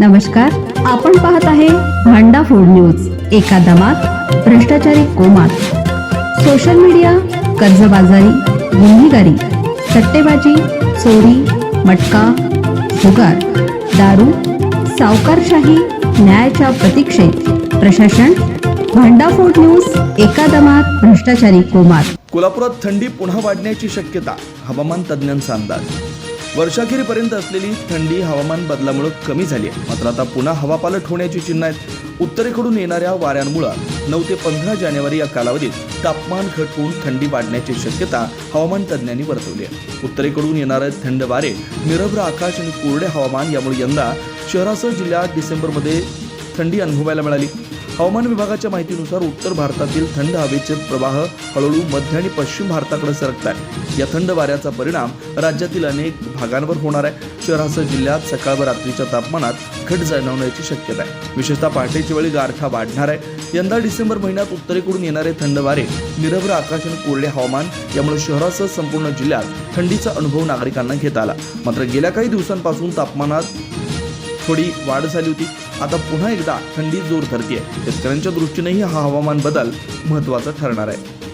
नमस्कार, आपण पाहत आहे भांडा फूड न्यूज. एका दमात भ्रष्टाचारी कोमात. सोशल मीडिया, कर्जबाजारी, गुन्हेगारी, सट्टेबाजी, चोरी, मटका, जुगार, दारू, सावकारशाही, न्यायाच्या प्रतीक्षेत प्रशासन. भांडा फूड न्यूज. एका दमात भ्रष्टाचारी कोमात. कोल्हापुरात थंडी पुन्हा वाढण्याची शक्यता, हवामान तज्ज्ञांचा अंदाज. वर्षाखेरीपर्यंत असलेली थंडी हवामान बदलामुळे कमी झाली आहे, मात्र आता पुन्हा हवा पालट होण्याची चिन्ह आहेत. उत्तरेकडून येणाऱ्या वाऱ्यांमुळे 9 ते 15 जानेवारी या कालावधीत तापमान घट होऊन थंडी वाढण्याची शक्यता हवामान तज्ज्ञांनी वर्तवली आहे. उत्तरेकडून येणारे थंड वारे, निरभ्र आकाश आणि कोरडे हवामान यामुळे यंदा शहरासह जिल्ह्यात डिसेंबरमध्ये थंडी अनुभवायला मिळाली. हवामान विभागाच्या माहितीनुसार उत्तर भारतातील थंड हवेचे प्रवाह हळूहळू मध्य आणि पश्चिम भारताकडे सरकत आहे. या थंड वाऱ्याचा परिणाम राज्यातील अनेक भागांवर होणार आहे. शहरासह जिल्ह्यात सकाळ व रात्रीच्या तापमानात घट जाणवण्याची शक्यता आहे. विशेषतः पहाटेच्या वेळी गारठा वाढणार आहे. यंदा डिसेंबर महिन्यात उत्तरेकडून येणारे थंड वारे, निरभ्र आकाश आणि कोरडे हवामान यामुळे शहरासह संपूर्ण जिल्ह्यात थंडीचा अनुभव नागरिकांना घेता आला. मात्र गेल्या काही दिवसांपासून तापमानात थोडी वाढ झाली होती. आता पुन्हा एकदा थंडी जोर धरते आहे. शेतकऱ्यांच्या दृष्टीनेही हा हवामान बदल महत्त्वाचा ठरणार आहे.